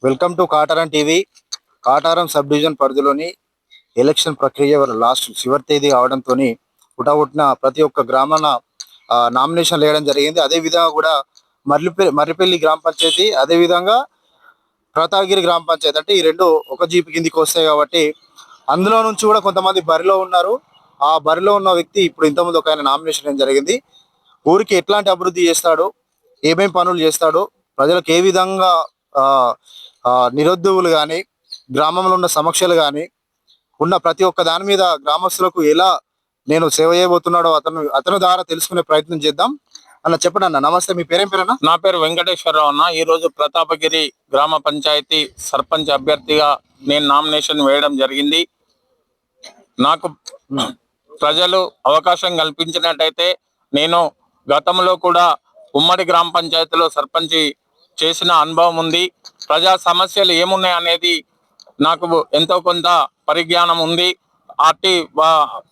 Welcome to Kataram TV. Kataram sub division పరిధిలోని election ప్రక్రియ last చివరి తేదీ అవడంతో పుటపుట్టిన ప్రతి ఒక్క గ్రామాన నామినేషన్ వేయడం జరిగింది. అదేవిధంగా కూడా మర్రిపల్లి గ్రామ పంచాయతీ, అదేవిధంగా ప్రతాపగిరి గ్రామ పంచాయతీ, అంటే ఈ రెండు ఒక జీపు కిందికి వస్తాయి కాబట్టి అందులో నుంచి కూడా కొంతమంది బరిలో ఉన్నారు. ఆ బరిలో ఉన్న వ్యక్తి ఇప్పుడు ఇంతకుముందు ఒక ఆయన నామినేషన్ వేయడం జరిగింది. ఊరికి ఎట్లాంటి అభివృద్ధి చేస్తాడు, ఏమేం పనులు చేస్తాడు, ప్రజలకు ఏ విధంగా నిరుద్యోగులు కానీ, గ్రామంలో ఉన్న సమస్యలు కానీ ఉన్న ప్రతి ఒక్క దాని మీద గ్రామస్తులకు ఎలా నేను సేవ చేయబోతున్నాడో అతను ద్వారా తెలుసుకునే ప్రయత్నం చేద్దాం. అన్న చెప్పండి అన్న. నమస్తే, మీ పేరేం పేరన్నా? నా పేరు వెంకటేశ్వరరావు అన్న. ఈ రోజు ప్రతాపగిరి గ్రామ పంచాయతీ సర్పంచ్ అభ్యర్థిగా నేను నామినేషన్ వేయడం జరిగింది. నాకు ప్రజలు అవకాశం కల్పించినట్టయితే నేను గతంలో కూడా ఉమ్మడి గ్రామ పంచాయతీలో సర్పంచ్ చేసిన అనుభవం ఉంది. ప్రజా సమస్యలు ఏమున్నాయి అనేది నాకు ఎంతో కొంత పరిజ్ఞానం ఉంది. అట్టి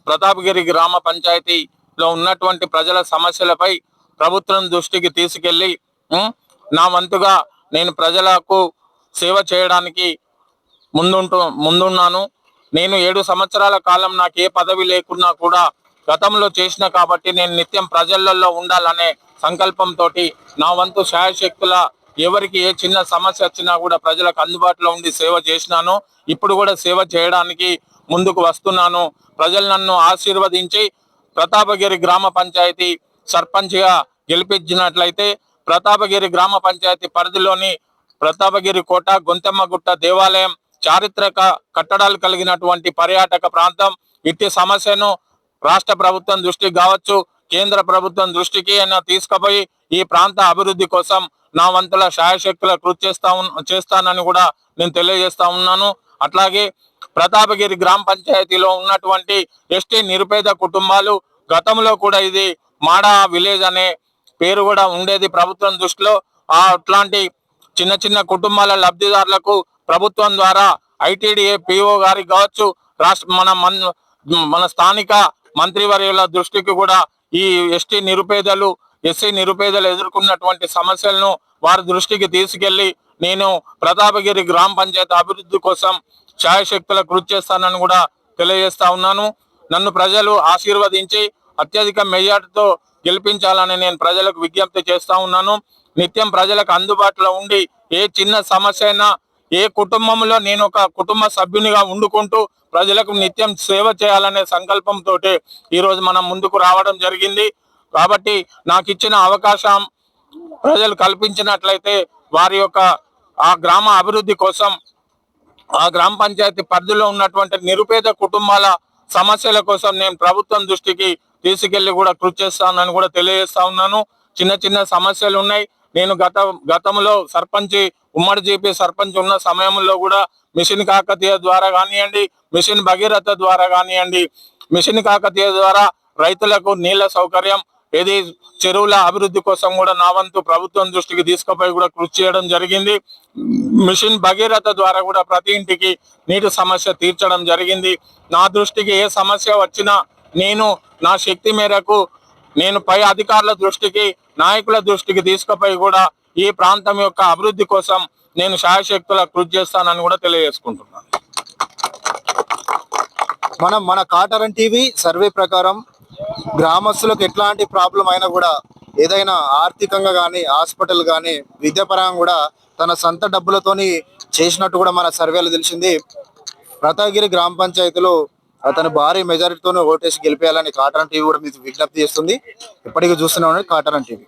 ప్రతాపగిరి గ్రామ పంచాయతీలో ఉన్నటువంటి ప్రజల సమస్యలపై ప్రభుత్వం దృష్టికి తీసుకెళ్లి నా వంతుగా నేను ప్రజలకు సేవ చేయడానికి ముందున్నాను. నేను 7 సంవత్సరాల కాలం నాకు ఏ పదవి లేకున్నా కూడా గతంలో చేసిన కాబట్టి నేను నిత్యం ప్రజలలో ఉండాలనే సంకల్పంతో నా వంతు శాయశక్తుల ఎవరికి ఏ చిన్న సమస్య వచ్చినా కూడా ప్రజలకు అందుబాటులో ఉండి సేవ చేసినాను. ఇప్పుడు కూడా సేవ చేయడానికి ముందుకు వస్తున్నాను. ప్రజలు నన్ను ఆశీర్వదించి ప్రతాపగిరి గ్రామ పంచాయతీ సర్పంచ్గా గెలిపించినట్లయితే ప్రతాపగిరి గ్రామ పంచాయతీ పరిధిలోని ప్రతాపగిరి కోట, గొంతెమ్మగుట్ట దేవాలయం, చారిత్రక కట్టడాలు కలిగినటువంటి పర్యాటక ప్రాంతం, ఇట్టి సమస్యను రాష్ట్ర ప్రభుత్వం దృష్టికి కావచ్చు, కేంద్ర ప్రభుత్వం దృష్టికి అయినా తీసుకుపోయి ఈ ప్రాంత అభివృద్ధి కోసం నా వంతుల శాయశక్తుల కృషి చేస్తానని కూడా నేను తెలియజేస్తా ఉన్నాను. అట్లాగే ప్రతాపగిరి గ్రామ పంచాయతీలో ఉన్నటువంటి ఎస్టీ నిరుపేద కుటుంబాలు, గతంలో కూడా ఇది మాడా విలేజ్ అనే పేరు కూడా ఉండేది ప్రభుత్వం దృష్టిలో. అట్లాంటి చిన్న చిన్న కుటుంబాల లబ్ధిదారులకు ప్రభుత్వం ద్వారా ఐటీడీఏ పిఓ గారికి కావచ్చు, మన స్థానిక మంత్రివర్యుల దృష్టికి కూడా ఈ ఎస్టీ నిరుపేదలు, ఎస్సీ నిరుపేదలు ఎదుర్కొన్నటువంటి సమస్యలను వారి దృష్టికి తీసుకెళ్లి నేను ప్రతాపగిరి గ్రామ పంచాయతీ అభివృద్ధి కోసం శాయశక్తుల కృషి చేస్తానని కూడా తెలియజేస్తా ఉన్నాను. నన్ను ప్రజలు ఆశీర్వదించి అత్యధిక మెజార్టీతో గెలిపించాలని నేను ప్రజలకు విజ్ఞప్తి చేస్తా ఉన్నాను. నిత్యం ప్రజలకు అందుబాటులో ఉండి ఏ చిన్న సమస్య అయినా, ఏ కుటుంబంలో నేను ఒక కుటుంబ సభ్యునిగా వండుకుంటూ ప్రజలకు నిత్యం సేవ చేయాలనే సంకల్పంతో ఈరోజు మనం ముందుకు రావడం జరిగింది. కాబట్టి నాకు ఇచ్చిన అవకాశం ప్రజలు కల్పించినట్లయితే వారి యొక్క ఆ గ్రామ అభివృద్ధి కోసం, ఆ గ్రామ పంచాయతీ పరిధిలో ఉన్నటువంటి నిరుపేద కుటుంబాల సమస్యల కోసం నేను ప్రభుత్వం దృష్టికి తీసుకెళ్లి కూడా కృషి చేస్తానని కూడా తెలియజేస్తా ఉన్నాను. చిన్న చిన్న సమస్యలు ఉన్నాయి. నేను గతంలో సర్పంచ్, ఉమ్మడి జీపీ సర్పంచ్ ఉన్న సమయంలో కూడా మిషన్ కాకతీయ ద్వారా కానివ్వండి, మిషన్ భగీరథ ద్వారా కానివ్వండి, మిషన్ కాకతీయ ద్వారా రైతులకు నీళ్ల సౌకర్యం, ఏది చెరువుల అభివృద్ధి కోసం కూడా నా వంతు ప్రభుత్వం దృష్టికి తీసుకుపోయి కూడా కృషి చేయడం జరిగింది. మిషన్ భగీరథ ద్వారా కూడా ప్రతి ఇంటికి నీటి సమస్య తీర్చడం జరిగింది. నా దృష్టికి ఏ సమస్య వచ్చినా నేను నా శక్తి మేరకు నేను పై అధికారుల దృష్టికి, నాయకుల దృష్టికి తీసుకుపోయి కూడా ఈ ప్రాంతం యొక్క అభివృద్ధి కోసం నేను శాయశక్తుల కృషి చేస్తానని కూడా తెలియజేసుకుంటున్నాను. మన కాటారం టీవీ సర్వే ప్రకారం గ్రామస్తులకు ఎట్లాంటి ప్రాబ్లం అయినా కూడా, ఏదైనా ఆర్థికంగా కానీ, హాస్పిటల్ కానీ, విద్యాపరంగా కూడా తన సొంత డబ్బులతోని చేసినట్టు కూడా మన సర్వేలో తెలిసింది. ప్రతాపగిరి గ్రామ పంచాయతీలో అతను భారీ మెజారిటీతోనే ఓటేసి గెలిపేయాలని కాటారం టీవీ కూడా మీకు విజ్ఞప్తి చేస్తుంది. ఇప్పటికీ చూస్తూనే ఉండండి కాటారం టీవీ.